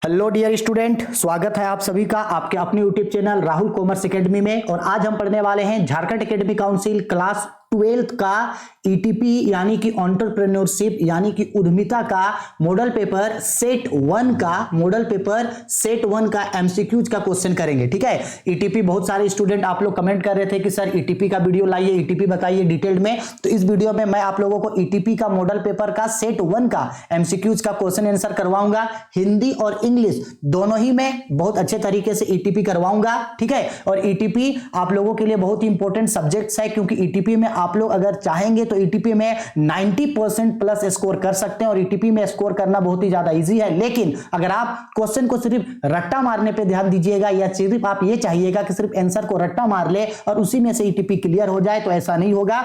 Hello dear student, स्वागत है आप सभी का आपके अपने YouTube channel Rahul commerce academy में। और आज हम पढ़ने वाले हैं Jharkhand academic council class 12th का ईटीपी यानी कि एंटरप्रेन्योरशिप यानी कि उद्यमिता का मॉडल पेपर सेट 1 का एमसीक्यूज का क्वेश्चन करेंगे। ठीक है, ईटीपी बहुत सारे स्टूडेंट आप लोग कमेंट कर रहे थे कि सर ईटीपी का वीडियो लाइए, ईटीपी बताइए डिटेल में। तो इस वीडियो में मैं आप लोगों को ईटीपी का मॉडल पेपर का सेट 1 का एमसीक्यूज का क्वेश्चन आंसर करवाऊंगा। हिंदी और इंग्लिश दोनों ही में बहुत अच्छे तरीके से ईटीपी करवाऊंगा। ठीक है, और ईटीपी आप लोगों के लिए बहुत ही इंपॉर्टेंट सब्जेक्ट्स है, क्योंकि ईटीपी में आप लोग अगर चाहेंगे तो ईटीपी में 90% प्लस स्कोर कर सकते हैं। और ईटीपी में स्कोर करना बहुत ही ज्यादा इजी है, लेकिन अगर आप क्वेश्चन को सिर्फ रट्टा मारने पे ध्यान दीजिएगा या सिर्फ आप ये चाहिएगा कि सिर्फ आंसर को रट्टा मार ले और उसी में से ईटीपी क्लियर हो जाए, तो ऐसा नहीं होगा।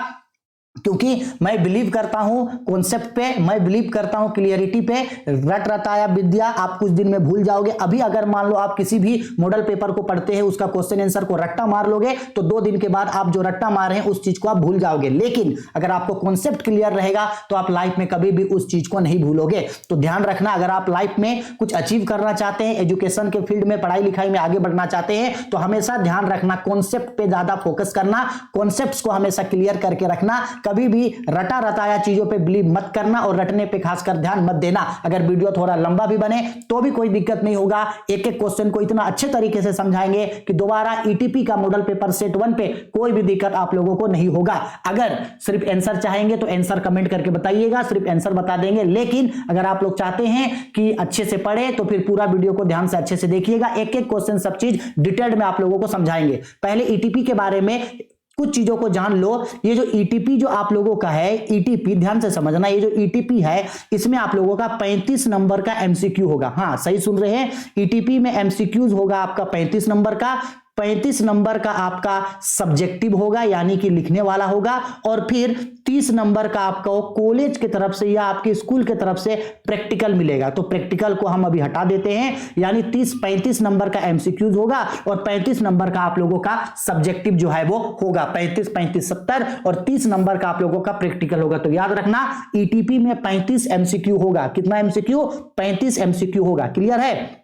क्योंकि मैं बिलीव करता हूं कॉन्सेप्ट पे, मैं बिलीव करता हूं क्लियरिटी पे। रट रटाया विद्या आप कुछ दिन में भूल जाओगे। अभी अगर मान लो आप किसी भी मॉडल पेपर को पढ़ते हैं, उसका क्वेश्चन आंसर को रट्टा मार लोगे तो 2 दिन के बाद आप जो रट्टा मार रहे हैं उस चीज को आप भूल जाओगे। लेकिन अगर आपको कॉन्सेप्ट क्लियर रहेगा तो आप लाइफ में कभी भी उस चीज को नहीं भूलोगे। तो ध्यान रखना, अगर आप लाइफ में कुछ अचीव करना चाहते हैं, एजुकेशन के फील्ड में, पढ़ाई लिखाई में आगे बढ़ना चाहते हैं, तो हमेशा ध्यान रखना कॉन्सेप्ट पे ज्यादा फोकस करना, कॉन्सेप्ट्स को हमेशा क्लियर करके रखना। कभी भी रटा रटाया चीजों पे बिलीव मत करना और रटने पे खासकर ध्यान मत देना। अगर वीडियो थोड़ा लंबा भी बने तो भी कोई दिक्कत नहीं होगा। एक एक क्वेश्चन को इतना अच्छे तरीके से समझाएंगे कि दोबारा ईटीपी का मॉडल पेपर सेट 1 पे कोई भी दिक्कत आप लोगों को नहीं होगा। अगर सिर्फ आंसर चाहेंगे तो आंसर कमेंट करके बताइएगा, सिर्फ आंसर बता देंगे। लेकिन अगर आप लोग चाहते हैं कि अच्छे से पढ़े तो फिर पूरा वीडियो को ध्यान से अच्छे से देखिएगा। एक एक क्वेश्चन सब चीज डिटेल्ड में आप लोगों को समझाएंगे। पहले ईटीपी के बारे में कुछ चीजों को जान लो। ये जो ईटीपी जो आप लोगों का है, ईटीपी ध्यान से समझना, ये जो ईटीपी है इसमें आप लोगों का 35 नंबर का एमसीक्यू होगा। हाँ, सही सुन रहे हैं, ईटीपी में एमसीक्यूज होगा आपका 35 नंबर का। 35 नंबर का आपका सब्जेक्टिव होगा यानी कि लिखने वाला होगा, और फिर 30 नंबर का आपका कॉलेज की तरफ से या आपके स्कूल की तरफ से प्रैक्टिकल मिलेगा। तो प्रैक्टिकल को हम अभी हटा देते हैं, यानी 35 नंबर का एमसीक्यूज होगा और 35 नंबर का आप लोगों का सब्जेक्टिव जो है वो होगा। 35 70 और 30 नंबर का आप लोगों का प्रैक्टिकल होगा। तो याद रखना, ईटीपी में 35 एमसीक्यू होगा। कितना एमसीक्यू? 35 एमसीक्यू होगा। क्लियर है?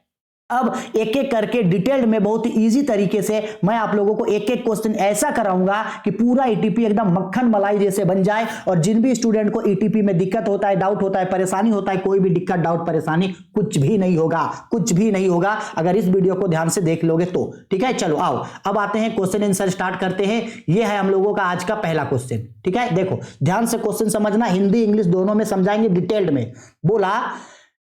अब एक एक करके डिटेल्ड में बहुत ही इजी तरीके से मैं आप लोगों को एक एक क्वेश्चन ऐसा कराऊंगा कि पूरा ईटीपी एकदम मक्खन मलाई जैसे बन जाए। और जिन भी स्टूडेंट को ईटीपी में दिक्कत होता है, डाउट होता है, परेशानी होता है, कोई भी दिक्कत, डाउट, परेशानी कुछ भी नहीं होगा, कुछ भी नहीं होगा अगर इस वीडियो को ध्यान से देख लोगे तो। ठीक है, चलो आओ अब आते हैं क्वेश्चन आंसर स्टार्ट करते हैं। यह है हम लोगों का आज का पहला क्वेश्चन। ठीक है, देखो ध्यान से क्वेश्चन समझना, हिंदी इंग्लिश दोनों में समझाएंगे डिटेल्ड में। बोला,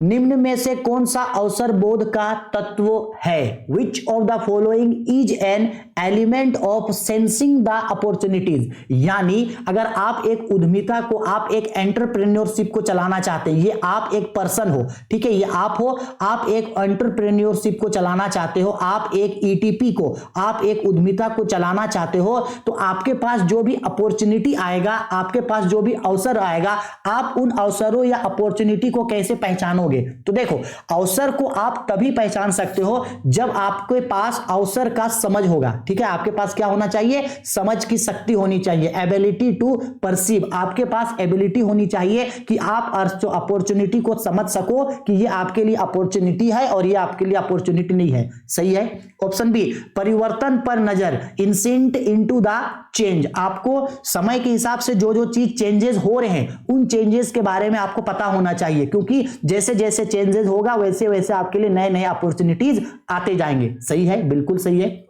निम्न में से कौन सा अवसर बोध का तत्व है? Which of the following is an element of sensing the opportunities. यानी अगर आप एक उद्यमिता को, आप एक एंटरप्रेन्योरशिप को चलाना चाहते हैं, ये आप एक पर्सन हो, ठीक है, ये आप हो, आप एक एंटरप्रेन्योरशिप को चलाना चाहते हो, आप एक ईटीपी को, आप एक उद्यमिता को चलाना चाहते हो, तो आपके पास जो भी अपॉर्चुनिटी आएगा, आपके पास जो भी अवसर आएगा, आप उन अवसरों या अपॉर्चुनिटी को कैसे पहचानोगे? तो देखो, अवसर को आप तभी पहचान सकते हो जब आपके पास अवसर का समझ होगा। ठीक है, आपके पास क्या होना चाहिए? समझ की शक्ति होनी चाहिए, एबिलिटी टू परसीव। आपके पास एबिलिटी होनी चाहिए कि आप अपॉर्चुनिटी को समझ सको कि ये आपके लिए अपॉर्चुनिटी है और ये आपके लिए अपॉर्चुनिटी नहीं है। सही है। ऑप्शन बी, परिवर्तन पर नजर, इंसेंट इनटू द चेंज। आपको समय के हिसाब से जो जो चीज चेंजेस हो रहे हैं उन चेंजेस के बारे में आपको पता होना चाहिए, क्योंकि जैसे जैसे चेंजेस होगा वैसे वैसे आपके लिए नए नए अपॉर्चुनिटीज आते जाएंगे। सही है, बिल्कुल सही है।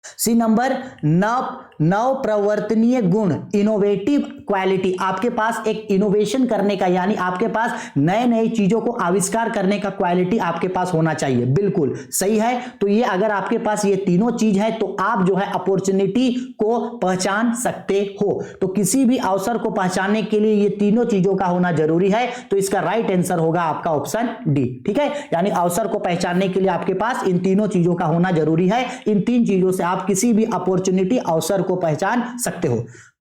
सी नंबर, नव प्रवर्तनीय गुण, इनोवेटिव क्वालिटी। आपके पास एक इनोवेशन करने का, यानी आपके पास नए नए चीजों को आविष्कार करने का क्वालिटी आपके पास होना चाहिए। बिल्कुल सही है। तो ये अगर आपके पास ये तीनों चीज है तो आप जो है अपॉर्चुनिटी को पहचान सकते हो। तो किसी भी अवसर को पहचानने के लिए ये तीनों चीजों का होना जरूरी है। तो इसका राइट आंसर होगा आपका ऑप्शन डी। ठीक है, यानी अवसर को पहचानने के लिए आपके पास इन तीनों चीजों का होना जरूरी है। इन तीन चीजों से आप किसी भी अपॉर्चुनिटी, अवसर को पहचान सकते हो।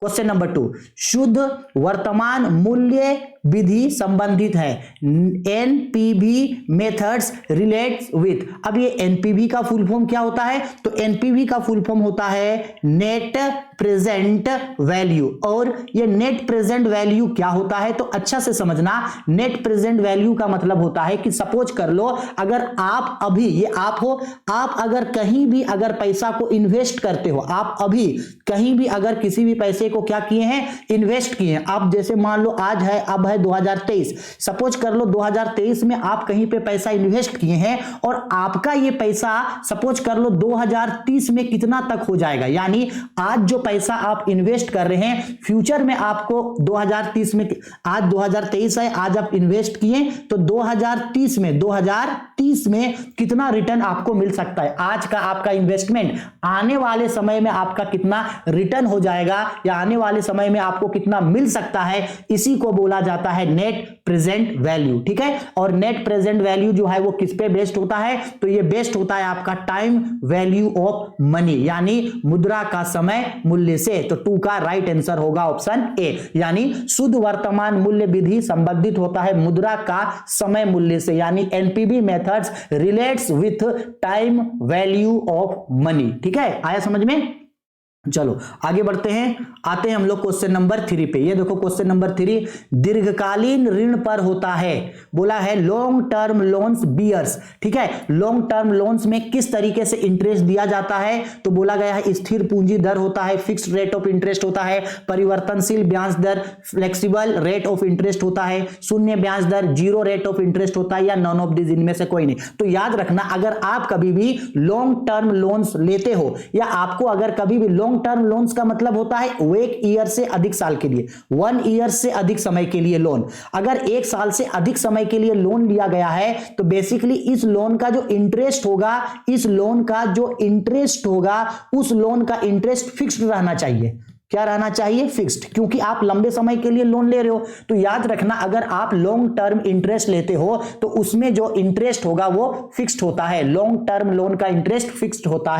क्वेश्चन नंबर 2, शुद्ध वर्तमान मूल्य विधि संबंधित है, एनपीवी मेथड्स रिलेट्स विथ। अब ये एनपीवी का फुल फॉर्म क्या होता है, तो एनपीवी का फुल फॉर्म होता है नेट प्रेजेंट वैल्यू। और ये नेट प्रेजेंट वैल्यू क्या होता है, तो अच्छा से समझना, नेट प्रेजेंट वैल्यू का मतलब होता है कि सपोज कर लो अगर आप अभी, ये आप हो, आप अगर कहीं भी अगर पैसा को इन्वेस्ट करते हो, आप अभी कहीं भी अगर किसी भी पैसे को क्या किए हैं, इन्वेस्ट किए हैं। आप जैसे मान लो आज है, अब है 2023, सपोज कर लो 2023 में आप कहीं पे पैसा इन्वेस्ट किए हैं और आपका ये पैसा सपोज कर लो 2030 में कितना तक हो जाएगा, यानी आज जो पैसा आप इन्वेस्ट कर रहे हैं फ्यूचर में आपको 2030 में, आज 2023 है, आज आप इन्वेस्ट किए तो 2030 में कितना रिटर्न आपको मिल सकता है, आज का आपका इन्वेस्टमेंट आने वाले समय में आपका कितना रिटर्न हो जाएगा या आने वाले समय में आपको कितना मिल सकता है, इसी को बोला जाता है नेट प्रेजेंट वैल्यू। ठीक है, और नेट प्रेजेंट वैल्यू जो है वो किस पे बेस्ड होता है, तो ये बेस्ड होता है आपका टाइम वैल्यू ऑफ मनी, यानी मुद्रा का समय मूल्य से। तो 2 का राइट आंसर होगा ऑप्शन ए, यानी शुद्ध वर्तमान मूल्य विधि संबंधित होता है मुद्रा का समय मूल्य से, यानी NPV methods relates with time value of money. ठीक है, आया समझ में? चलो आगे बढ़ते हैं, आते हैं हम लोग क्वेश्चन नंबर 3 पे। ये देखो क्वेश्चन नंबर 3, दीर्घकालीन ऋण पर होता है, बोला है लॉन्ग टर्म लोन्स बियर्स। ठीक है, लॉन्ग टर्म लोन्स में किस तरीके से इंटरेस्ट दिया जाता है, तो बोला गया है स्थिर पूंजी दर होता है, फिक्स्ड रेट ऑफ इंटरेस्ट होता है, परिवर्तनशील ब्याज दर फ्लेक्सिबल रेट ऑफ इंटरेस्ट होता है, शून्य ब्याज दर जीरो रेट ऑफ इंटरेस्ट होता है, या नॉन ऑफ दिस इनमें से कोई नहीं। तो याद रखना, अगर आप कभी भी लॉन्ग टर्म लोन्स लेते हो या आपको अगर कभी भी लॉन्ग टर्म लोन्स का मतलब होता है 1 ईयर से अधिक साल के लिए, 1 ईयर से अधिक समय के लिए लोन। अगर 1 साल से अधिक समय के लिए लोन लिया गया है तो बेसिकली इस लोन का जो इंटरेस्ट होगा, इस लोन का जो इंटरेस्ट होगा, उस लोन का इंटरेस्ट फिक्स्ड रहना चाहिए। क्या रहना चाहिए? फिक्स्ड, क्योंकि आप लंबे समय के लिए लोन ले रहे हो। तो याद रखना, अगर आप लॉन्ग टर्म इंटरेस्ट लेते हो तो उसमें जो इंटरेस्ट होगा वो फिक्स्ड होता है। लॉन्ग टर्म लोन का इंटरेस्ट फिक्स्ड होता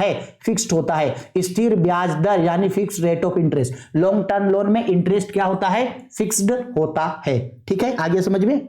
है, स्थिर ब्याज दर यानी fixed rate of interest. Long term loan में इंटरेस्ट क्या होता है? फिक्स्ड होता है। ठीक है, आगे समझ में?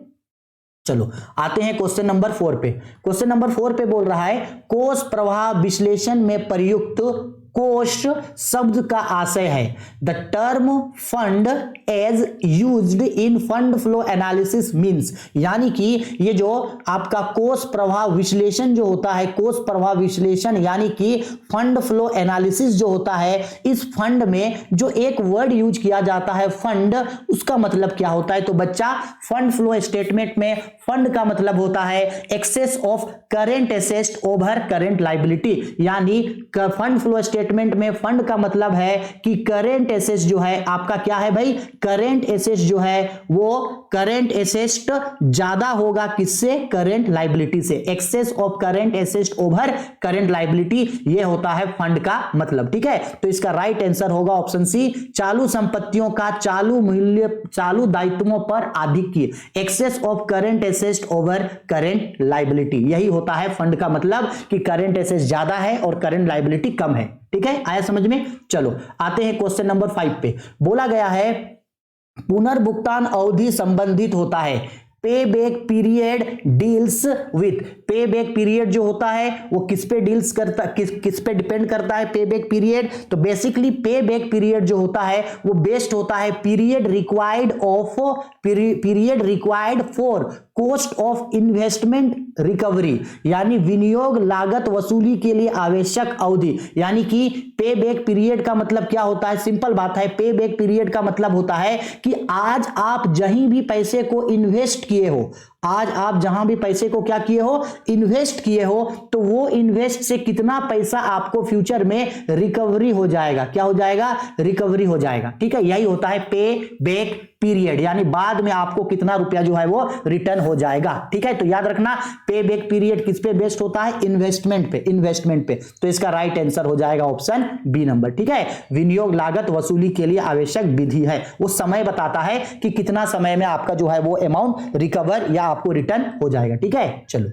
चलो आते हैं क्वेश्चन नंबर 4 पे। क्वेश्चन नंबर 4 पे बोल रहा है कोष प्रवाह विश्लेषण में प्रयुक्त कोष शब्द का आशय है the term fund as used in fund flow analysis means, यानी कि ये जो आपका कोष प्रवाह विश्लेषण जो होता है, कोष प्रवाह विश्लेषण यानी कि फंड फ्लो एनालिसिस जो होता है, इस फंड में जो एक वर्ड यूज किया जाता है फंड, उसका मतलब क्या होता है? तो बच्चा फंड फ्लो स्टेटमेंट में फंड का मतलब होता है excess of current asset over current liability, यानी फंड फ्लो स्टेटमेंट में फंड का मतलब है कि करेंट एसेट जो है आपका क्या है भाई? करेंट एसेट जो है वो करेंट एसेट ज्यादा होगा किससे? करेंट लायबिलिटी से। Excess of current asset over current liability, ये होता है फंड का मतलब। ठीक है, तो इसका राइट आंसर होगा ऑप्शन सी, चालू संपत्तियों का चालू मूल्य चालू दायित्वों पर आधिक्य, excess of current asset over current liability, यही होता है फंड का मतलब कि करेंट एसेट ज्यादा है और करेंट लायबिलिटी कम है। ठीक है, आया समझ में? चलो आते हैं क्वेश्चन नंबर 5 पे। बोला गया है पुनर्भुगतान अवधि संबंधित होता है पे बैक पीरियड डील्स विथ। पे बैक पीरियड जो होता है वो किस पे डील्स करता, किस पे डिपेंड करता है पे बैक पीरियड? तो बेसिकली पे बैक पीरियड जो होता है वो बेस्ड होता है period required for cost of investment recovery, यानी विनियोग लागत वसूली के लिए आवश्यक अवधि। यानी कि पे बैक पीरियड का मतलब क्या होता है? सिंपल बात है, पे बैक पीरियड का मतलब होता है कि आज आप जहीं भी पैसे को इन्वेस्ट किए हो, आज आप जहां भी पैसे को क्या किए हो? इन्वेस्ट किए हो, तो वो इन्वेस्ट से कितना पैसा आपको फ्यूचर में रिकवरी हो जाएगा। क्या हो जाएगा? रिकवरी हो जाएगा। ठीक है, यही होता है पे बैक पीरियड, यानी बाद में आपको कितना रुपया जो है वो रिटर्न हो जाएगा। ठीक है, तो याद रखना पे बैक पीरियड किस पे बेस्ड होता है? इन्वेस्टमेंट पे। तो इसका राइट आंसर हो जाएगा ऑप्शन बी नंबर। ठीक है, विनियोग लागत वसूली के लिए आवश्यक विधि है, वो समय बताता है कि कितना समय में आपका जो है वो अमाउंट रिकवर या आपको रिटर्न हो जाएगा। ठीक है, चलो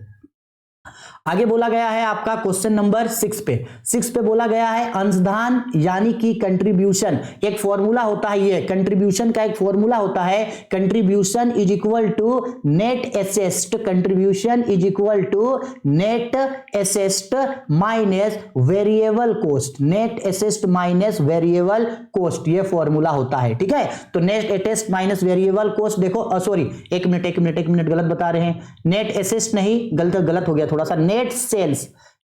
आगे बोला गया है आपका क्वेश्चन नंबर 6 पे। 6 पे बोला गया है अंशदान यानी कि कंट्रीब्यूशन, एक फॉर्मूला होता है, ये कंट्रीब्यूशन का एक फॉर्मूला होता है, contribution is equal to net asset, contribution is equal to net asset minus variable cost, net asset minus variable cost, ये फॉर्मूला होता है। ठीक है, तो net asset minus variable cost, देखो सॉरी एक मिनट गलत बता रहे हैं, नेट एसेस्ट नहीं, गलत हो गया थोड़ा सा,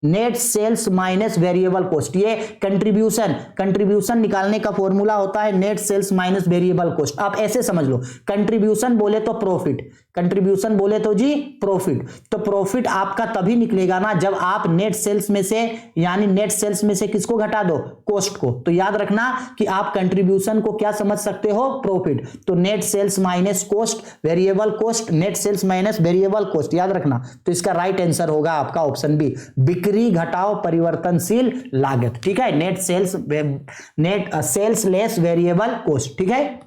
net sales minus variable cost, ये कंट्रीब्यूशन निकालने का फॉर्मूला होता है net sales minus variable cost. आप ऐसे समझ लो, कंट्रीब्यूशन बोले तो प्रॉफिट, कंट्रीब्यूशन बोले तो जी प्रॉफिट, तो प्रॉफिट आपका तभी निकलेगा ना जब आप नेट सेल्स में से, यानी नेट सेल्स में से किसको घटा दो, कॉस्ट को। तो याद रखना कि आप कंट्रीब्यूशन को क्या समझ सकते हो, प्रॉफिट, तो net sales minus cost variable cost, net sales minus variable cost, याद रखना। तो इसका राइट आंसर होगा आपका ऑप्शन बी, बिक्री घटाओ परिवर्तनशील लागत। ठीक है, net sales less variable cost. ठीक है,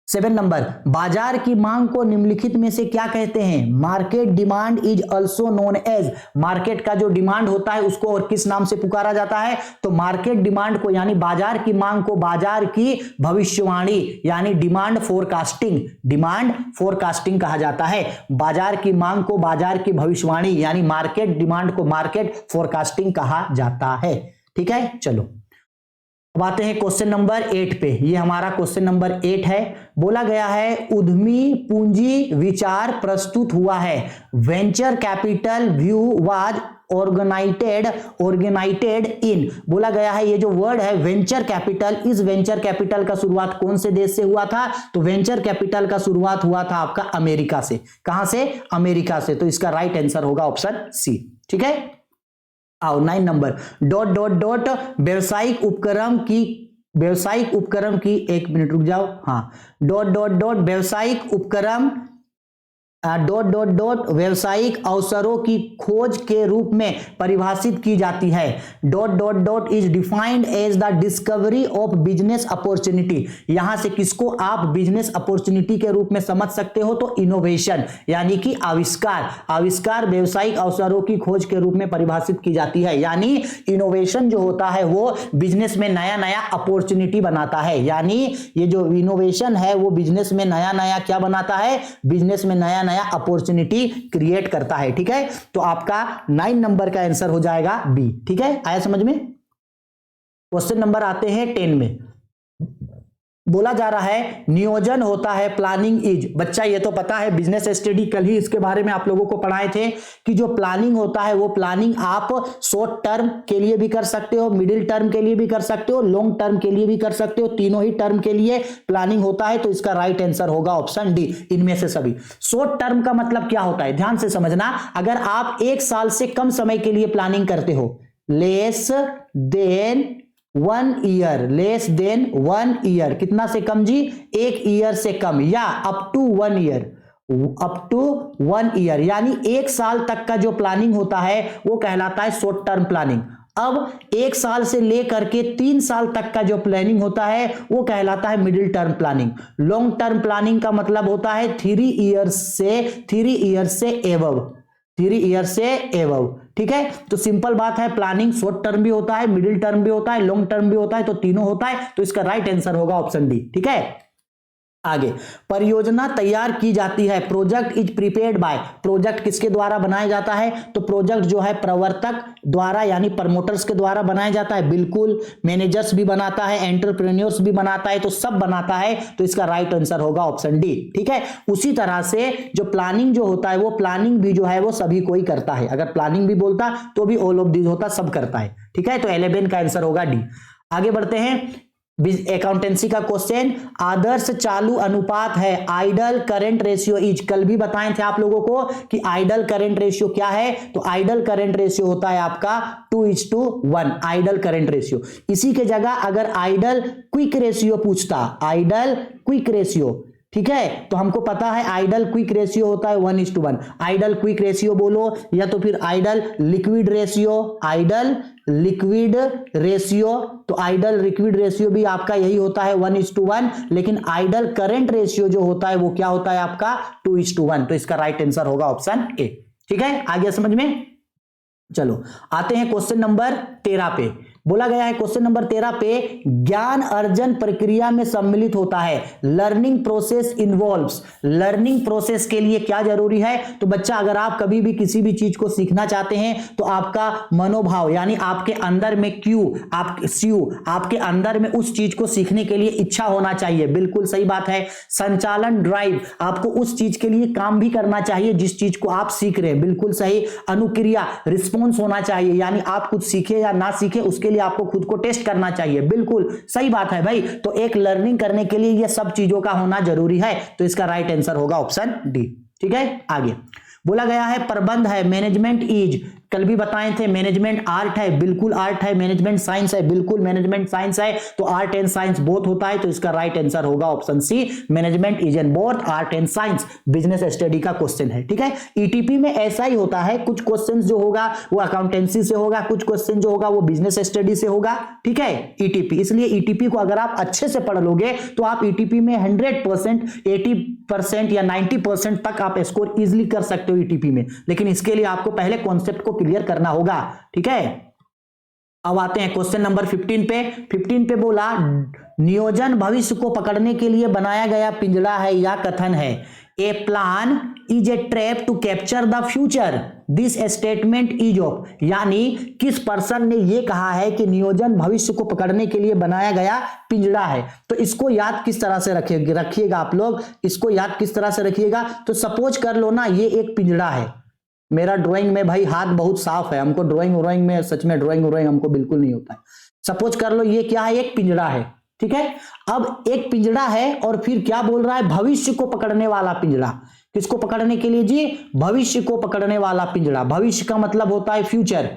7 नंबर, बाजार की मांग को निम्नलिखित में से क्या कहते हैं, market demand is also known as, market का जो डिमांड होता है उसको और किस नाम से पुकारा जाता है, तो मार्केट डिमांड को यानी बाजार की मांग को बाजार की भविष्यवाणी यानी डिमांड फोरकास्टिंग कहा जाता है। बाजार की मांग को बाजार की भविष्यवाणी यानी मार्केट डिमांड को मार्केट फोरकास्टिंग कहा जाता है। ठीक है, चलो अब आते हैं क्वेश्चन नंबर 8 पे। ये हमारा क्वेश्चन नंबर 8 है। बोला गया है उद्यमी पूंजी विचार प्रस्तुत हुआ है, वेंचर कैपिटल व्यू वाज ऑर्गेनाइटेड इन, बोला गया है ये जो वर्ड है वेंचर कैपिटल, इस वेंचर कैपिटल का शुरुआत कौन से देश से हुआ था, तो वेंचर कैपिटल का शुरुआत हुआ था आपका अमेरिका से। कहां से, अमेरिका से। तो इसका राइट आंसर होगा ऑप्शन सी। ठीक है, आओ 9 नंबर, डॉट व्यवसायिक उपक्रम की, एक मिनट रुक जाओ, हाँ, डॉट व्यवसायिक उपक्रम व्यवसायिक अवसरों की खोज के रूप में परिभाषित की जाती है। Dot is defined as the discovery of business opportunity, यहां से किसको आप बिजनेस अपॉर्चुनिटी के रूप में समझ सकते हो, तो इनोवेशन यानी कि आविष्कार व्यवसायिक अवसरों की खोज के रूप में परिभाषित की जाती है। यानी इनोवेशन जो होता है वो बिजनेस में नया नया अपॉर्चुनिटी बनाता है, यानी ये जो इनोवेशन है वो बिजनेस में नया नया क्या बनाता है, बिजनेस में नया नया अपॉर्चुनिटी क्रिएट करता है। ठीक है, तो आपका 9 नंबर का आंसर हो जाएगा बी। ठीक है, आया समझ में। क्वेश्चन नंबर आते हैं 10 में। बोला जा रहा है नियोजन होता है प्लानिंग इज, बच्चा ये तो पता है, बिजनेस स्टडी कल ही इसके बारे में आप लोगों को पढ़ाए थे कि जो प्लानिंग होता है वो प्लानिंग आप शॉर्ट टर्म के लिए भी कर सकते हो, मिडिल टर्म के लिए भी कर सकते हो, लॉन्ग टर्म के लिए भी कर सकते हो, तीनों ही टर्म के लिए प्लानिंग होता है। तो इसका राइट आंसर होगा ऑप्शन डी, इनमें से सभी। शॉर्ट टर्म का मतलब क्या होता है, ध्यान से समझना, अगर आप 1 साल से कम समय के लिए प्लानिंग करते हो, less than 1 year, less than 1 year, कितना से कम जी, 1 ईयर से कम, या अप टू 1 ईयर, यानी 1 साल तक का जो प्लानिंग होता है वो कहलाता है शॉर्ट टर्म प्लानिंग। अब 1 साल से लेकर के 3 साल तक का जो प्लानिंग होता है वो कहलाता है middle term planning. Long term planning का मतलब होता है 3 ईयर से एबव। ठीक है, तो सिंपल बात है, प्लानिंग शॉर्ट टर्म भी होता है, मिडिल टर्म भी होता है, लॉन्ग टर्म भी होता है, तो तीनों होता है। तो इसका राइट आंसर होगा ऑप्शन डी। ठीक है, आगे परियोजना तैयार की जाती है, project is prepared by, project किसके द्वारा बनाया जाता है, तो प्रोजेक्ट जो है प्रवर्तक द्वारा यानी प्रमोटर्स के द्वारा बनाया जाता है, बिल्कुल, मैनेजर्स भी बनाता है, एंटरप्रेन्योर्स भी बनाता है, तो सब बनाता है। तो इसका राइट आंसर होगा ऑप्शन डी। ठीक है, उसी तरह से जो प्लानिंग जो होता है वो प्लानिंग भी जो है वो सभी कोई करता है, अगर प्लानिंग भी बोलता तो भी ऑल ऑफ दिस होता, सब करता है। ठीक है, तो 11 का आंसर होगा डी। आगे बढ़ते हैं, अकाउंटेंसी का क्वेश्चन, आदर्श चालू अनुपात है, आइडल करंट रेशियो इज, कल भी बताए थे आप लोगों को कि आइडल करंट रेशियो क्या है, तो आइडल करंट रेशियो होता है आपका 2:1, आइडल करंट रेशियो। इसी के जगह अगर आइडल क्विक रेशियो पूछता, आइडल क्विक रेशियो, ठीक है, तो हमको पता है आइडल क्विक रेशियो होता है 1:1, आइडल क्विक रेशियो बोलो या तो फिर idle liquid ratio, idle liquid ratio, तो आइडल लिक्विड रेशियो भी आपका यही होता है 1:1, लेकिन आइडल करंट रेशियो जो होता है वो क्या होता है आपका 2:1। तो इसका राइट आंसर होगा ऑप्शन ए। ठीक है, आ गया समझ में। चलो आते हैं क्वेश्चन नंबर 13 पे। बोला गया है क्वेश्चन नंबर 13 पे, ज्ञान अर्जन प्रक्रिया में सम्मिलित होता है, learning process involves. Learning process के लिए क्या जरूरी है? तो बच्चा अगर आप कभी भी किसी भी चीज को सीखना चाहते हैं तो आपका मनोभाव यानी आपके अंदर में आपके अंदर में उस चीज को सीखने के लिए इच्छा होना चाहिए। बिल्कुल सही बात है। संचालन ड्राइव, आपको उस चीज के लिए काम भी करना चाहिए जिस चीज को आप सीख रहे हैं। बिल्कुल सही। अनुक्रिया, रिस्पॉन्स होना चाहिए, यानी आप कुछ सीखे या ना सीखे उसके आपको खुद को टेस्ट करना चाहिए। बिल्कुल सही बात है भाई। तो एक लर्निंग करने के लिए ये सब चीजों का होना जरूरी है, तो इसका राइट आंसर होगा ऑप्शन डी। ठीक है, आगे बोला गया है प्रबंध है, मैनेजमेंट इज, कल भी बताए थे मैनेजमेंट आर्ट है, बिल्कुल आर्ट है। मैनेजमेंट साइंस है, बिल्कुल मैनेजमेंट साइंस है। तो आर्ट एंड साइंस बोथ होता है, तो इसका राइट आंसर होगा option C, management is an both art and science. Business study का क्वेश्चन है। ठीक है, ईटीपी में ऐसा ही होता है, कुछ क्वेश्चन जो होगा वो अकाउंटेंसी से होगा, कुछ क्वेश्चन जो होगा वो बिजनेस स्टडी से होगा। ठीक है, ईटीपी, इसलिए ईटीपी को अगर आप अच्छे से पढ़ लोगे तो आप ईटीपी में 100%, 80% या 90% तक आप स्कोर इजिली कर सकते हो ईटीपी में। लेकिन इसके लिए आपको पहले कॉन्सेप्ट को क्लियर करना होगा। ठीक है, अब आते हैं क्वेश्चन नंबर 15 पे। 15 पे बोला, नियोजन भविष्य को पकड़ने के लिए बनाया गया पिंजड़ा है या कथन है। A plan is a trap to capture the future, this statement is of, यानी किस पर्सन ने यह कहा है कि नियोजन भविष्य को पकड़ने के लिए बनाया गया पिंजड़ा है। तो इसको याद किस तरह से रखिएगा आप लोग, इसको याद किस तरह से रखिएगा। तो सपोज कर लो ना, ये एक पिंजड़ा है। मेरा ड्राइंग में भाई हाथ बहुत साफ है, हमको ड्राइंग में सच में ड्राइंग हमको बिल्कुल नहीं होता है। सपोज कर लो ये क्या है, एक पिंजड़ा है। ठीक है, अब एक पिंजड़ा है और फिर क्या बोल रहा है, भविष्य को पकड़ने वाला पिंजड़ा। किसको पकड़ने के लिए जी? भविष्य को पकड़ने वाला पिंजड़ा। भविष्य का मतलब होता है फ्यूचर,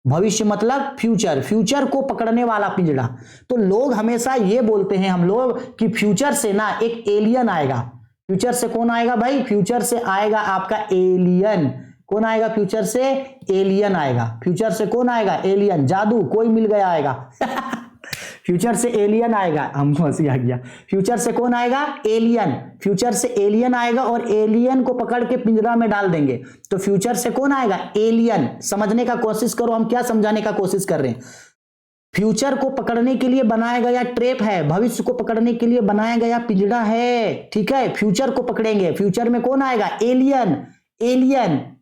भविष्य मतलब फ्यूचर, फ्यूचर को पकड़ने वाला पिंजड़ा। तो लोग हमेशा ये बोलते हैं हम लोग कि फ्यूचर से ना एक एलियन आएगा। फ्यूचर से कौन आएगा भाई? फ्यूचर से आएगा आपका एलियन। कौन आएगा फ्यूचर से? एलियन आएगा। फ्यूचर से कौन आएगा? एलियन। जादू कोई मिल गया आएगा फ्यूचर से एलियन आएगा, हमको हंसी आ गया। फ्यूचर से कौन आएगा? एलियन। फ्यूचर से एलियन आएगा और एलियन को पकड़ के पिंजरा में डाल देंगे। तो फ्यूचर से कौन आएगा? एलियन। समझने का कोशिश करो, हम क्या समझाने का कोशिश कर रहे हैं। फ्यूचर को पकड़ने के लिए बनाया गया ट्रैप है, भविष्य को पकड़ने के लिए बनाया गया पिंजरा है। ठीक है, फ्यूचर को पकड़ेंगे। फ्यूचर में कौन आएगा? एलियन।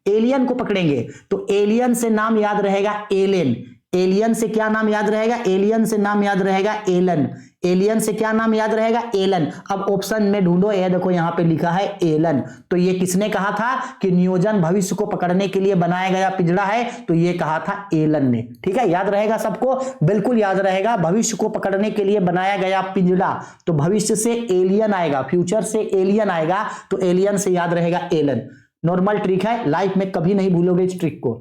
एलियन को पकड़ेंगे तो एलियन से नाम याद रहेगा एलेन। एलियन से क्या नाम याद रहेगा? एलियन से नाम याद रहेगा एलन। एलियन से क्या नाम याद रहेगा? एलन। अब ऑप्शन में ढूंढो, ये देखो यहां पे लिखा है एलन। तो ये किसने कहा था कि नियोजन भविष्य को पकड़ने के लिए बनाया गया पिंजड़ा है? तो ये कहा था एलन ने। ठीक है, याद रहेगा सबको? बिल्कुल याद रहेगा। भविष्य को पकड़ने के लिए बनाया गया पिंजड़ा, तो भविष्य से एलियन आएगा, फ्यूचर से एलियन आएगा, तो एलियन से याद रहेगा एलन। नॉर्मल ट्रिक है, लाइफ में कभी नहीं भूलोगे इस ट्रिक को।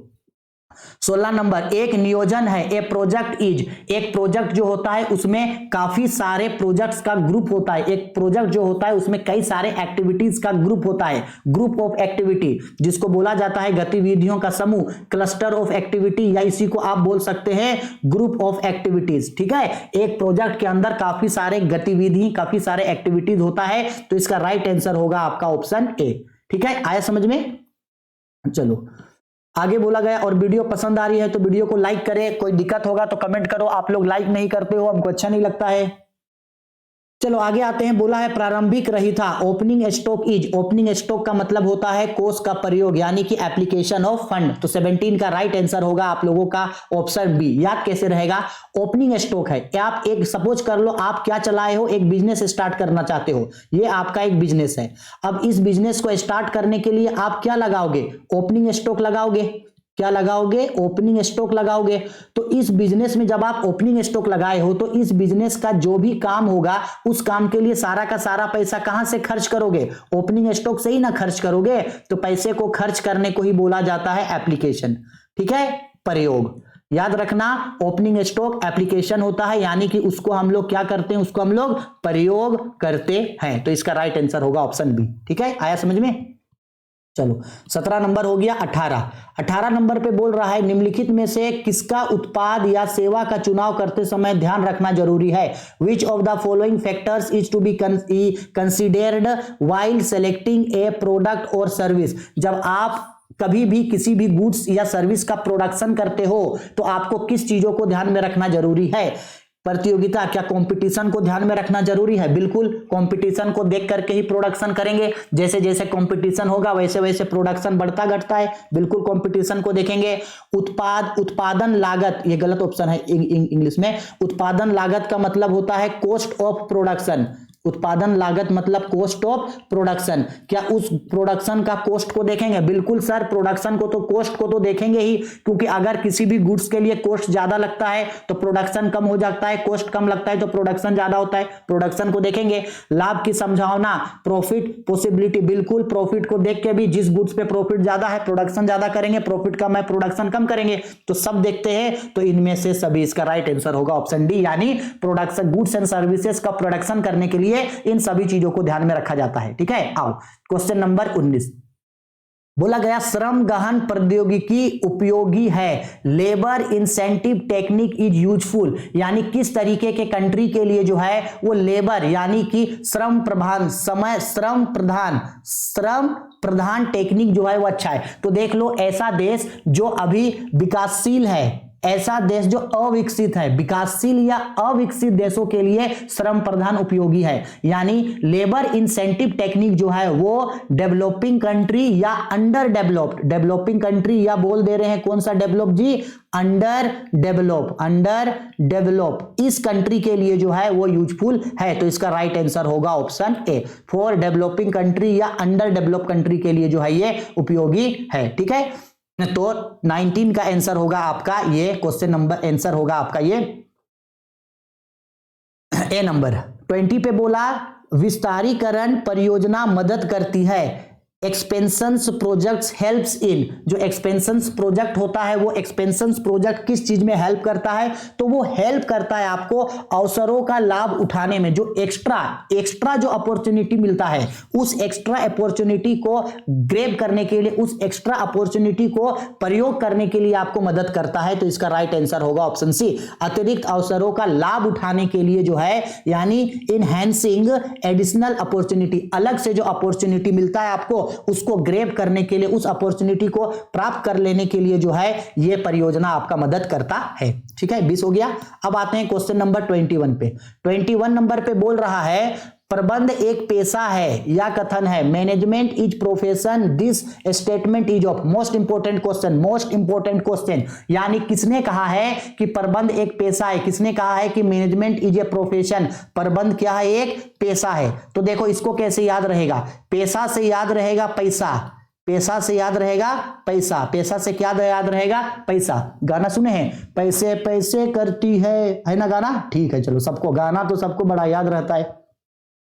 16 नंबर, एक नियोजन है, ए प्रोजेक्ट इज। एक प्रोजेक्ट जो होता है उसमें काफी सारे प्रोजेक्ट्स का ग्रुप होता है। एक प्रोजेक्ट जो होता है उसमें कई सारे एक्टिविटीज का ग्रुप होता है, ग्रुप ऑफ एक्टिविटी, जिसको बोला जाता है गतिविधियों का समूह, क्लस्टर ऑफ एक्टिविटी, या इसी को आप बोल सकते हैं ग्रुप ऑफ एक्टिविटीज। ठीक है, एक प्रोजेक्ट के अंदर काफी सारे गतिविधि, काफी सारे एक्टिविटीज होता है, तो इसका राइट आंसर होगा आपका ऑप्शन ए। ठीक है, आया समझ में? चलो आगे बोला गया, और वीडियो पसंद आ रही है तो वीडियो को लाइक करें। कोई दिक्कत होगा तो कमेंट करो, आप लोग लाइक नहीं करते हो, हमको अच्छा नहीं लगता है। चलो आगे आते हैं। बोला है प्रारंभिक रही था, opening stock is. Opening stock का मतलब होता है कोष का प्रयोग, यानी कि एप्लीकेशन ऑफ फंड। तो 17 का राइट आंसर होगा आप लोगों का ऑप्शन बी। याद कैसे रहेगा? ओपनिंग स्टॉक है, आप एक सपोज कर लो आप क्या चलाए हो, एक बिजनेस स्टार्ट करना चाहते हो, ये आपका एक बिजनेस है। अब इस बिजनेस को स्टार्ट करने के लिए आप क्या लगाओगे? ओपनिंग स्टॉक लगाओगे। क्या लगाओगे? ओपनिंग स्टॉक लगाओगे। तो इस बिजनेस में जब आप ओपनिंग स्टॉक लगाए हो तो इस बिजनेस का जो भी काम होगा उस काम के लिए सारा का सारा पैसा कहां से खर्च करोगे? ओपनिंग स्टॉक से ही ना खर्च करोगे। तो पैसे को खर्च करने को ही बोला जाता है एप्लीकेशन। ठीक है, प्रयोग। याद रखना, ओपनिंग स्टॉक एप्लीकेशन होता है, यानी कि उसको हम लोग क्या करते हैं? उसको हम लोग प्रयोग करते हैं। तो इसका राइट आंसर होगा ऑप्शन बी। ठीक है, आया समझ में? चलो 17 नंबर हो गया। 18 नंबर पे बोल रहा है, निम्नलिखित में से किसका उत्पाद या सेवा का चुनाव करते समय ध्यान रखना जरूरी है? Which of the following factors is to be considered while selecting a product और सर्विस। जब आप कभी भी किसी भी गुड्स या सर्विस का प्रोडक्शन करते हो तो आपको किस चीजों को ध्यान में रखना जरूरी है? प्रतियोगिता, क्या कंपटीशन को ध्यान में रखना जरूरी है? बिल्कुल, कंपटीशन को देख करके ही प्रोडक्शन करेंगे। जैसे जैसे कंपटीशन होगा वैसे वैसे प्रोडक्शन बढ़ता घटता है, बिल्कुल कंपटीशन को देखेंगे। उत्पादन लागत, ये गलत ऑप्शन है इंग्लिश में। उत्पादन लागत का मतलब होता है कॉस्ट ऑफ प्रोडक्शन। उत्पादन लागत मतलब कॉस्ट ऑफ प्रोडक्शन। क्या उस प्रोडक्शन का कॉस्ट को देखेंगे? बिल्कुल सर, प्रोडक्शन को तो कॉस्ट को तो देखेंगे ही, क्योंकि अगर किसी भी गुड्स के लिए कॉस्ट ज्यादा लगता है तो प्रोडक्शन कम हो जाता है, कॉस्ट कम लगता है तो प्रोडक्शन ज्यादा होता है, प्रोडक्शन को देखेंगे। लाभ की संभावना, प्रॉफिट पॉसिबिलिटी, बिल्कुल प्रॉफिट को देख के भी जिस गुड्स पे प्रॉफिट ज्यादा है प्रोडक्शन ज्यादा करेंगे, प्रॉफिट कम है प्रोडक्शन कम करेंगे, तो सब देखते हैं। तो इनमें से सभी इसका राइट आंसर होगा ऑप्शन डी, यानी प्रोडक्शन, गुड्स एंड सर्विसेज का प्रोडक्शन करने के लिए इन सभी चीजों को ध्यान में रखा जाता है। ठीक है, आओ क्वेश्चन नंबर 19 बोला गया श्रम गहन प्रौद्योगिकी उपयोगी है। Labour incentive technique is useful, यानी किस तरीके के कंट्री के लिए जो है वो लेबर यानी कि श्रम प्रधान टेक्निक जो है वो अच्छा है। तो देख लो, ऐसा देश जो अभी विकासशील है, ऐसा देश जो अविकसित है, विकासशील या अविकसित देशों के लिए श्रम प्रधान उपयोगी है। यानी लेबर इंसेंटिव टेक्निक जो है वो डेवलपिंग कंट्री या अंडर डेवलप्ड, डेवलपिंग कंट्री या बोल दे रहे हैं कौन सा डेवलप जी, अंडर डेवलप, इस कंट्री के लिए जो है वो यूजफुल है। तो इसका राइट आंसर होगा option A, for developing country या अंडर डेवलप कंट्री के लिए जो है ये उपयोगी है। ठीक है, तो 19 का आंसर होगा आपका ये, क्वेश्चन नंबर आंसर होगा आपका ये ए नंबर। 20 पे बोला विस्तारीकरण परियोजना मदद करती है, एक्सपेंशंस प्रोजेक्ट्स हेल्प्स इन। जो एक्सपेंशंस प्रोजेक्ट होता है वो एक्सपेंशंस प्रोजेक्ट किस चीज में हेल्प करता है? तो वो हेल्प करता है आपको अवसरों का लाभ उठाने में। जो एक्स्ट्रा जो अपॉर्चुनिटी मिलता है उस एक्स्ट्रा अपॉर्चुनिटी को ग्रैब करने के लिए, उस एक्स्ट्रा अपॉर्चुनिटी को प्रयोग करने के लिए आपको मदद करता है। तो इसका राइट आंसर होगा ऑप्शन सी, अतिरिक्त अवसरों का लाभ उठाने के लिए जो है, यानी इनहैंसिंग एडिशनल अपॉर्चुनिटी, अलग से जो अपॉर्चुनिटी मिलता है आपको उसको ग्रैब करने के लिए, उस अपॉर्चुनिटी को प्राप्त कर लेने के लिए जो है ये परियोजना आपका मदद करता है। ठीक है, 20 हो गया। अब आते हैं क्वेश्चन नंबर 21 पे। 21 नंबर पे बोल रहा है प्रबंध एक पेशा है या कथन है, management is profession, this statement is of. Most important question, यानी किसने कहा है कि प्रबंध एक पेशा है, किसने कहा है कि मैनेजमेंट इज ए प्रोफेशन, प्रबंध क्या है, एक पेशा है। तो देखो इसको कैसे याद रहेगा, पेशा से याद रहेगा पैसा, पैसा से याद रहेगा पैसा, पैसा से क्या याद रहेगा, पैसा। गाना सुने हैं, पैसे पैसे करती है ना गाना? ठीक है, चलो सबको गाना तो सबको बड़ा याद रहता है।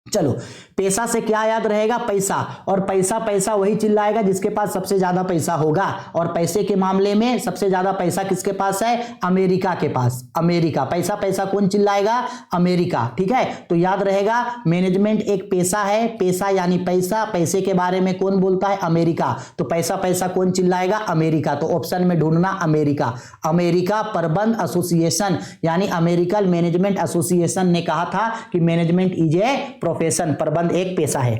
चलो, पैसा से क्या याद रहेगा, पैसा, और पैसा पैसा वही चिल्लाएगा जिसके पास सबसे ज्यादा पैसा होगा। और पैसे के मामले में सबसे ज्यादा पैसा किसके पास है, अमेरिका के पास। अमेरिका, पैसा पैसा कौन चिल्लाएगा, अमेरिका। ठीक है, तो याद रहेगा मैनेजमेंट एक पेशा है, पेशा यानी पैसा, पैसे के बारे में कौन बोलता है, अमेरिका। तो पैसा पैसा कौन चिल्लाएगा, अमेरिका। तो ऑप्शन में ढूंढना अमेरिका। अमेरिका प्रबंध एसोसिएशन यानी अमेरिकन मैनेजमेंट एसोसिएशन ने कहा था कि मैनेजमेंट इज ए प्रोफेशन, प्रबंध एक पेशा है।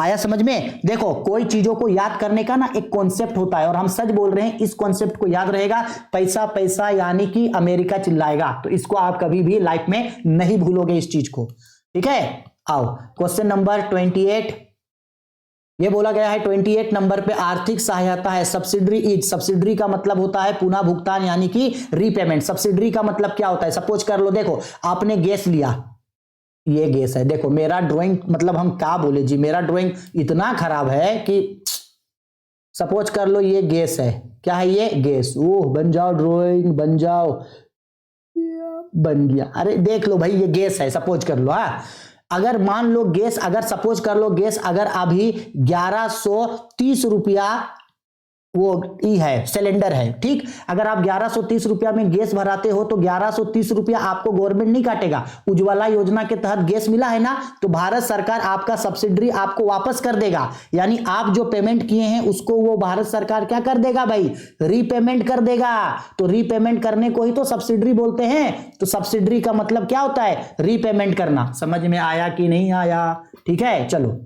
आया समझ में? देखो, कोई चीजों को याद करने का ना एक कॉन्सेप्ट होता है, और हम सच बोल रहे हैं, इस कॉन्सेप्ट को याद रहेगा। पैसा पैसा यानी कि अमेरिका चिल्लाएगा, तो इसको आप कभी भी लाइफ में नहीं भूलोगे इस चीज को। ठीक है, आओ क्वेश्चन नंबर 28। ये बोला गया है 28 नंबर पे, आर्थिक सहायता है, सब्सिडरी इज। सब्सिडरी का मतलब होता है पुनः भुगतान यानी कि रीपेमेंट। सब्सिडरी का मतलब क्या होता है, सपोज कर लो, देखो आपने गैस लिया, ये गैस है, देखो मेरा ड्राइंग, मतलब हम क्या बोले जी, मेरा ड्राइंग इतना खराब है कि सपोज कर लो ये गैस है, क्या है ये गैस। ओह बन जाओ ड्राइंग, बन जाओ, बन गया। अरे देख लो भाई ये गैस है, सपोज कर लो। हाँ, अगर मान लो गैस, अगर सपोज कर लो गैस अगर अभी 1130 रुपया वो ई है, सिलेंडर है, ठीक। अगर आप 1130 रुपया में गैस भराते हो तो 1130 रुपया आपको गवर्नमेंट नहीं काटेगा। उज्ज्वला योजना के तहत गैस मिला है ना, तो भारत सरकार आपका सब्सिडी आपको वापस कर देगा। यानी आप जो पेमेंट किए हैं उसको वो भारत सरकार क्या कर देगा भाई, रीपेमेंट कर देगा। तो रीपेमेंट करने को ही तो सब्सिडी बोलते हैं। तो सब्सिडी का मतलब क्या होता है, रीपेमेंट करना। समझ में आया कि नहीं आया? ठीक है, चलो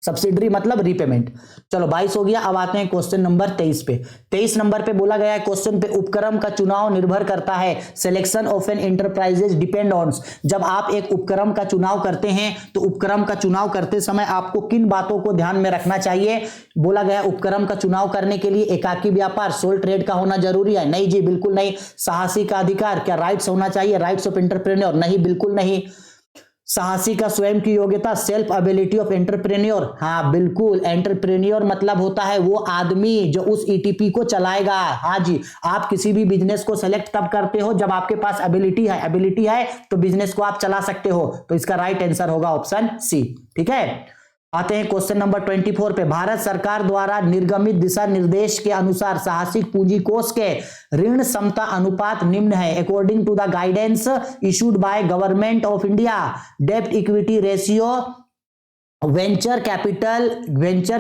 सब्सिडरी मतलब रीपेमेंट। चलो 22 हो गया। अब आते हैं क्वेश्चन नंबर 23 पे। 23 नंबर पे बोला गया है क्वेश्चन पे, उपक्रम का चुनाव निर्भर करता है, selection of an enterprises depend on. जब आप एक उपक्रम का चुनाव करते हैं तो उपक्रम का चुनाव करते समय आपको किन बातों को ध्यान में रखना चाहिए? बोला गया उपक्रम का चुनाव करने के लिए एकाकी व्यापार, सोल ट्रेड का होना जरूरी है? नहीं जी, बिल्कुल नहीं। साहसी का अधिकार, क्या राइट्स होना चाहिए, राइट्स ऑफ एंटरप्रेन्योर? नहीं, बिल्कुल नहीं। साहसी का स्वयं की योग्यता, सेल्फ एबिलिटी ऑफ एंटरप्रेन्योर? हाँ बिल्कुल। एंटरप्रेन्योर मतलब होता है वो आदमी जो उस ईटीपी को चलाएगा। हाँ जी, आप किसी भी बिजनेस को सेलेक्ट तब करते हो जब आपके पास एबिलिटी है। एबिलिटी है तो बिजनेस को आप चला सकते हो। तो इसका राइट आंसर होगा ऑप्शन सी। ठीक है, आते हैं क्वेश्चन नंबर 24 पे। भारत सरकार द्वारा निर्गमित दिशा निर्देश के अनुसार साहसिक पूंजी कोष के ऋण क्षमता अनुपात निम्न है। According to the guidance issued by government of India, डेब्ट equity ratio venture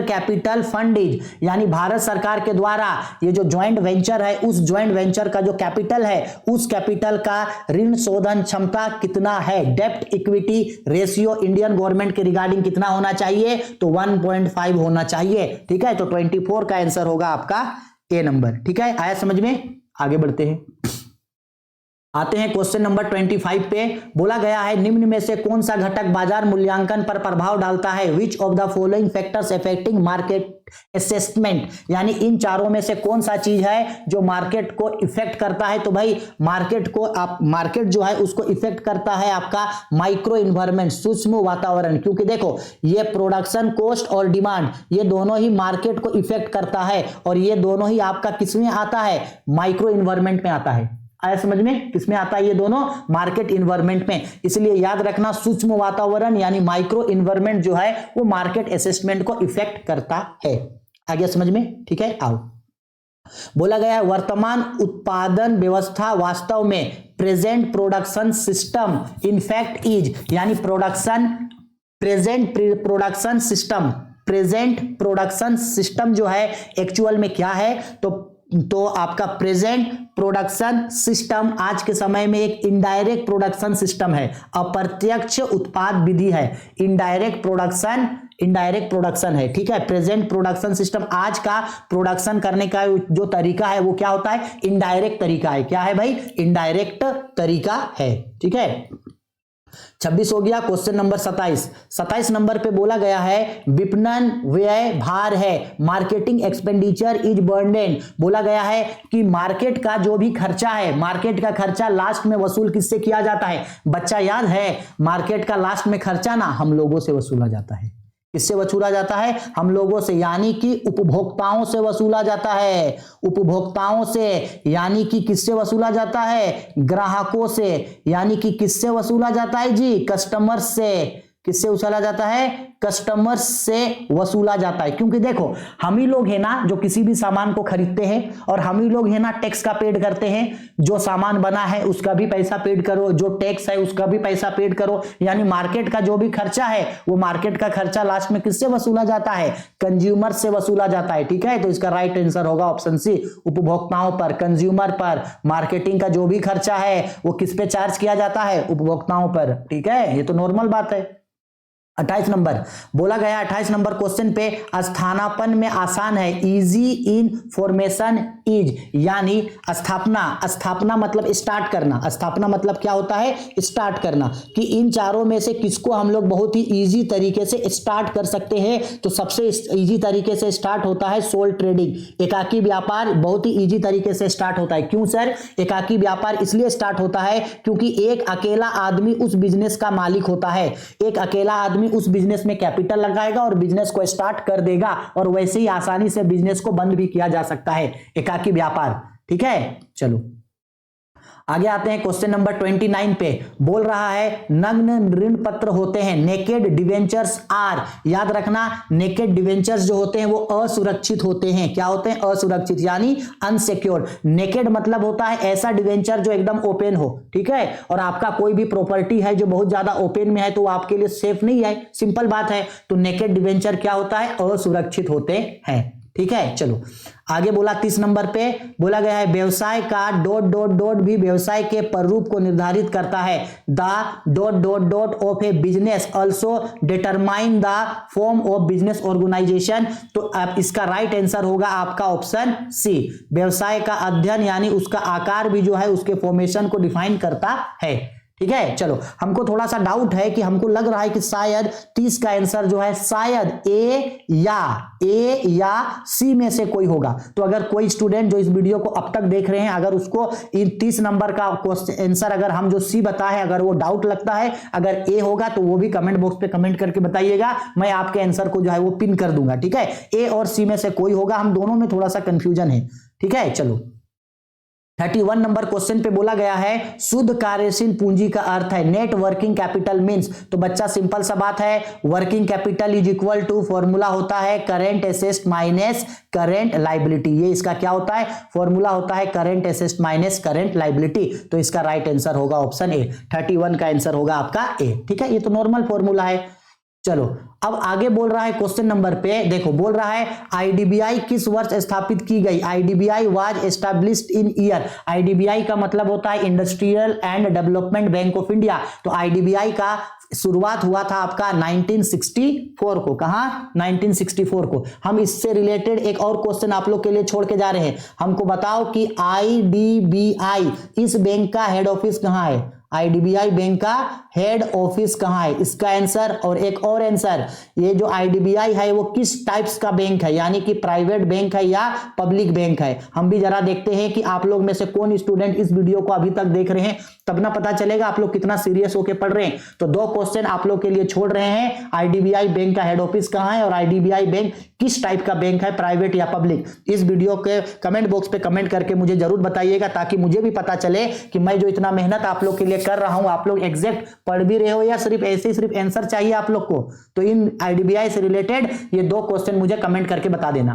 capital fund is, यानी भारत सरकार के द्वारा ये जो ज्वाइंट वेंचर है, उस ज्वाइंट वेंचर का जो कैपिटल है, उस कैपिटल का ऋण शोधन क्षमता कितना है? डेब्ट इक्विटी रेशियो इंडियन गवर्नमेंट के रिगार्डिंग कितना होना चाहिए? तो 1.5 होना चाहिए। ठीक है, तो 24 का आंसर होगा आपका ए नंबर। ठीक है, आया समझ में? आगे बढ़ते हैं, आते हैं क्वेश्चन नंबर 25 पे। बोला गया है निम्न में से कौन सा घटक बाजार मूल्यांकन पर प्रभाव डालता है? Which of the following factors affecting market assessment, यानी इन चारों में से कौन सा चीज है जो मार्केट को इफेक्ट करता है? तो भाई मार्केट जो है उसको इफेक्ट करता है आपका माइक्रो इन्वायरमेंट, सूक्ष्म वातावरण। क्योंकि देखो ये प्रोडक्शन कॉस्ट और डिमांड, ये दोनों ही मार्केट को इफेक्ट करता है, और ये दोनों ही आपका किसमें आता है? माइक्रो इन्वायरमेंट में आता है। आया समझ में? किसमें आता है? ये दोनों मार्केट इन्वायरमेंट में। इसलिए याद रखना, सूक्ष्म वातावरण यानी माइक्रो इन्वायरमेंट जो है वो मार्केट असेसमेंट को इफेक्ट करता है। आ गया समझ में? ठीक है, आओ। बोला गया है वर्तमान उत्पादन व्यवस्था वास्तव में present production system in fact is, यानी प्रेजेंट प्रोडक्शन सिस्टम जो है एक्चुअल में क्या है? तो आपका प्रेजेंट प्रोडक्शन सिस्टम आज के समय में एक इनडायरेक्ट प्रोडक्शन सिस्टम है, अप्रत्यक्ष उत्पाद विधि है। इनडायरेक्ट प्रोडक्शन है। ठीक है, प्रेजेंट प्रोडक्शन सिस्टम आज का प्रोडक्शन करने का जो तरीका है वो क्या होता है? इनडायरेक्ट तरीका है। क्या है भाई? इनडायरेक्ट तरीका है। ठीक है, 26 हो गया। क्वेश्चन नंबर 27 नंबर पे बोला गया है विपणन व्यय भार है, मार्केटिंग एक्सपेंडिचर इज बर्डन। बोला गया है कि मार्केट का जो भी खर्चा है, मार्केट का खर्चा लास्ट में वसूल किससे किया जाता है? बच्चा याद है, मार्केट का लास्ट में खर्चा ना हम लोगों से वसूला जाता है। किससे वसूला जाता है? हम लोगों से, यानी कि उपभोक्ताओं से वसूला जाता है। उपभोक्ताओं से यानी कि किससे वसूला जाता है? ग्राहकों से, यानी कि किससे वसूला जाता है जी? कस्टमर्स से। किससे वसूला जाता है? कस्टमर्स से वसूला जाता है। क्योंकि देखो हम ही लोग है ना जो किसी भी सामान को खरीदते हैं, और हम ही लोग है ना टैक्स का पेड करते हैं। जो सामान बना है उसका भी पैसा पेड करो, जो टैक्स है उसका भी पैसा पेड करो। यानी मार्केट का जो भी खर्चा है वो मार्केट का खर्चा लास्ट में किससे वसूला जाता है? कंज्यूमर से वसूला जाता है। ठीक है, तो इसका राइट आंसर होगा ऑप्शन सी, उपभोक्ताओं पर, कंज्यूमर पर। मार्केटिंग का जो भी खर्चा है वो किस पे चार्ज किया जाता है? उपभोक्ताओं पर। ठीक है, ये तो नॉर्मल बात है। 28 नंबर बोला गया, 28 नंबर क्वेश्चन पे स्थानापन्न में आसान है, इजी इन फॉर्मेशन इज, यानी स्थापना मतलब स्टार्ट करना। स्थापना मतलब क्या होता है? स्टार्ट करना। कि इन चारों में से किसको हम लोग बहुत ही इजी तरीके से स्टार्ट कर सकते हैं? तो सबसे इजी तरीके से स्टार्ट होता है सोल ट्रेडिंग। एकाकी व्यापार बहुत ही इजी तरीके से स्टार्ट होता है। क्यों सर? एकाकी व्यापार इसलिए स्टार्ट होता है क्योंकि एक अकेला आदमी उस बिजनेस का मालिक होता है। एक अकेला आदमी उस बिजनेस में कैपिटल लगाएगा और बिजनेस को स्टार्ट कर देगा, और वैसे ही आसानी से बिजनेस को बंद भी किया जा सकता है, एकाकी व्यापार। ठीक है, चलो आगे आते हैं। क्वेश्चन नंबर 29 पे बोल रहा है नग्न ऋण पत्र होते हैं, नेकेड डिवेंचर्स आर। याद रखना, नेकेड डिवेंचर्स जो होते हैं वो असुरक्षित होते हैं। क्या होते हैं? असुरक्षित, यानी अनसिक्योर्ड। नेकेड मतलब होता है ऐसा डिवेंचर जो एकदम ओपन हो। ठीक है, और आपका कोई भी प्रॉपर्टी है जो बहुत ज्यादा ओपन में है तो वो आपके लिए सेफ नहीं है, सिंपल बात है। तो नेकेड डिवेंचर क्या होता है? असुरक्षित होते हैं। ठीक है, चलो आगे बोला 30 नंबर पे बोला गया है व्यवसाय का डॉट डॉट डॉट भी व्यवसाय के प्रारूप को निर्धारित करता है। The dot dot dot of a business also determine the form of business organisation. तो अब इसका राइट आंसर होगा आपका ऑप्शन सी, व्यवसाय का अध्ययन यानी उसका आकार भी जो है उसके फॉर्मेशन को डिफाइन करता है। ठीक है, चलो हमको थोड़ा सा डाउट है कि हमको लग रहा है कि शायद 30 का आंसर जो है शायद ए या सी में से कोई होगा। तो अगर कोई स्टूडेंट जो इस वीडियो को अब तक देख रहे हैं, अगर उसको इन 30 नंबर का क्वेश्चन आंसर अगर हम जो सी बताए अगर वो डाउट लगता है, अगर ए होगा तो वो भी कमेंट बॉक्स पे कमेंट करके बताइएगा, मैं आपके आंसर को जो है वो पिन कर दूंगा। ठीक है, ए और सी में से कोई होगा, हम दोनों में थोड़ा सा कंफ्यूजन है। ठीक है, चलो 31 नंबर क्वेश्चन पे बोला गया है शुद्ध कार्यशील पूंजी का अर्थ है नेट वर्किंग कैपिटल मींस। तो बच्चा सिंपल सा बात है, working capital is equal to formula होता है current asset minus current liability. ये इसका क्या होता है, फॉर्मूला होता है current asset minus current liability. तो इसका राइट आंसर होगा ऑप्शन ए, 31 का आंसर होगा आपका ए। ठीक है, ये तो नॉर्मल फॉर्मूला है। चलो अब आगे बोल रहा है क्वेश्चन नंबर पे, देखो बोल रहा है आईडीबीआई किस वर्ष स्थापित की गई। IDBI was established in year. IDBI का मतलब होता है industrial and development bank of India. तो आईडीबीआई का शुरुआत हुआ था आपका 1964 को। कहां, 1964 को। हम इससे रिलेटेड एक और क्वेश्चन आप लोग के लिए छोड़ के जा रहे हैं। हमको बताओ कि आईडीबीआई इस बैंक का हेड ऑफिस कहां है। आईडीबीआई बैंक का हेड ऑफिस कहां है, इसका आंसर। और एक और आंसर, ये जो आईडीबीआई है वो किस टाइप्स का बैंक है, यानी कि प्राइवेट बैंक है या पब्लिक बैंक है। हम भी जरा देखते हैं कि आप लोग में से कौन स्टूडेंट इस वीडियो को अभी तक देख रहे हैं, तब ना पता चलेगा आप लोग कितना सीरियस होकर पढ़ रहे हैं। तो 2 क्वेश्चन आप लोग के लिए छोड़ रहे हैं, आईडीबीआई बैंक का हेड ऑफिस कहां है और आईडीबीआई बैंक किस टाइप का बैंक है, प्राइवेट या पब्लिक। इस वीडियो के कमेंट बॉक्स पे कमेंट करके मुझे जरूर बताइएगा, ताकि मुझे भी पता चले कि मैं जो इतना मेहनत आप लोग के लिए कर रहा हूं, आप लोग एग्जैक्ट पढ़ भी रहे हो या सिर्फ ऐसे ही सिर्फ आंसर चाहिए आप लोग को। तो इन आईडीबीआई से रिलेटेड ये 2 क्वेश्चन मुझे कमेंट करके बता देना।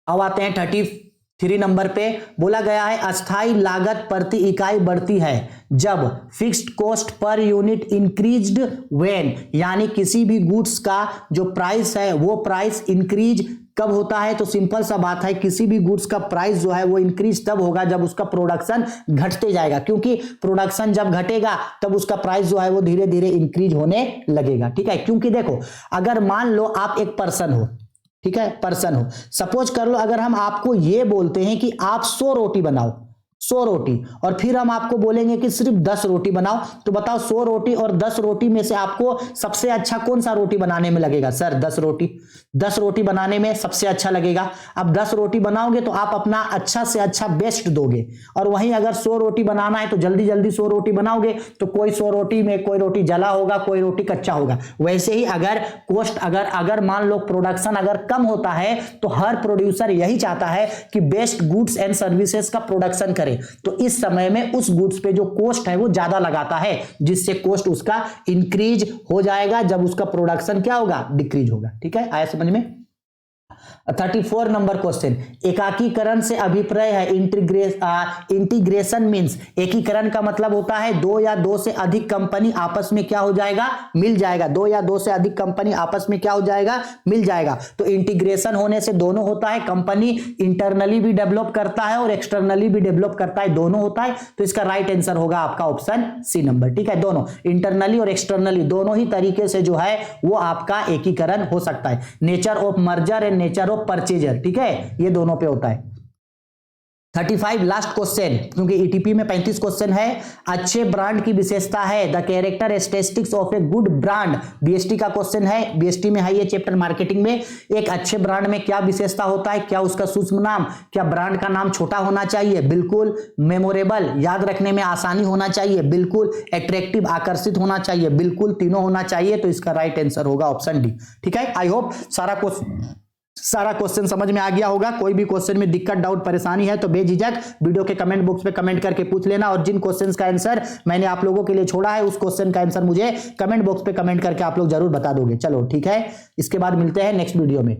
अब आते हैं 33 नंबर पे, बोला गया है अस्थाई लागत प्रति इकाई बढ़ती है जब fixed cost per unit increased when, यानी किसी भी गुड्स का जो प्राइस है वो प्राइस इंक्रीज कब होता है। तो सिंपल सा बात है, किसी भी गुड्स का प्राइस जो है वो इंक्रीज तब होगा जब उसका प्रोडक्शन घटते जाएगा, क्योंकि प्रोडक्शन जब घटेगा तब उसका प्राइस जो है वो धीरे धीरे इंक्रीज होने लगेगा। ठीक है, क्योंकि देखो अगर मान लो आप एक पर्सन हो, ठीक है, पर्सन हो, सपोज कर लो अगर हम आपको ये बोलते हैं कि आप 100 रोटी बनाओ, 100 रोटी, और फिर हम आपको बोलेंगे कि सिर्फ 10 रोटी बनाओ, तो बताओ 100 रोटी और 10 रोटी में से आपको सबसे अच्छा कौन सा रोटी बनाने में लगेगा। सर 10 रोटी, 10 रोटी बनाने में सबसे अच्छा लगेगा। अब 10 रोटी बनाओगे तो आप अपना अच्छा से अच्छा बेस्ट दोगे, और वहीं अगर 100 रोटी बनाना है तो जल्दी जल्दी 100 रोटी बनाओगे, तो कोई 100 रोटी में कोई रोटी जला होगा, कोई रोटी कच्चा होगा। वैसे ही अगर कॉस्ट अगर मान लो प्रोडक्शन अगर कम होता है तो हर प्रोड्यूसर यही चाहता है कि बेस्ट गुड्स एंड सर्विसेज का प्रोडक्शन करे। तो इस समय में उस गुड्स पे जो कॉस्ट है वो ज्यादा लगाता है, जिससे कॉस्ट उसका इंक्रीज हो जाएगा जब उसका प्रोडक्शन क्या होगा, डिक्रीज होगा। ठीक है, आया समझ में। 34 नंबर क्वेश्चन, एकाकीकरण से अभिप्राय है इंटीग्रेशन मींस। एकीकरण का मतलब होता है 2 या 2 से अधिक कंपनी आपस में क्या हो जाएगा, मिल जाएगा। 2 या 2 से अधिक कंपनी आपस में क्या हो जाएगा, मिल जाएगा। तो इंटीग्रेशन होने से दोनों होता है, कंपनी इंटरनली भी डेवलप करता है और एक्सटर्नली भी डेवलप करता है, दोनों होता है। तो इसका राइट आंसर होगा आपका ऑप्शन सी नंबर। ठीक है, दोनों इंटरनली और एक्सटर्नली दोनों ही तरीके से जो है वो आपका एकीकरण हो सकता है। Nature of merger and nature of purchaser, ठीक है, ये दोनों पे होता है। 35 लास्ट क्वेश्चन, क्योंकि ईटीपी में 35 क्वेश्चन है। अच्छे ब्रांड की विशेषता है the character statistics of a good brand. BST का क्वेश्चन है, बीएसटी में है ये चैप्टर मार्केटिंग में। एक अच्छे ब्रांड में क्या विशेषता होता है, क्या उसका सूक्ष्म नाम, क्या ब्रांड का नाम छोटा होना चाहिए, बिल्कुल। मेमोरेबल, याद रखने में आसानी होना चाहिए, बिल्कुल। एट्रैक्टिव, आकर्षित होना चाहिए, बिल्कुल। तीनों होना चाहिए। तो इसका राइट आंसर होगा ऑप्शन डी। ठीक है, आई होप सारा क्वेश्चन समझ में आ गया होगा। कोई भी क्वेश्चन में दिक्कत, डाउट, परेशानी है तो बेझिझक वीडियो के कमेंट बॉक्स पे कमेंट करके पूछ लेना, और जिन क्वेश्चंस का आंसर मैंने आप लोगों के लिए छोड़ा है उस क्वेश्चन का आंसर मुझे कमेंट बॉक्स पे कमेंट करके आप लोग जरूर बता दोगे। चलो ठीक है, इसके बाद मिलते हैं नेक्स्ट वीडियो में।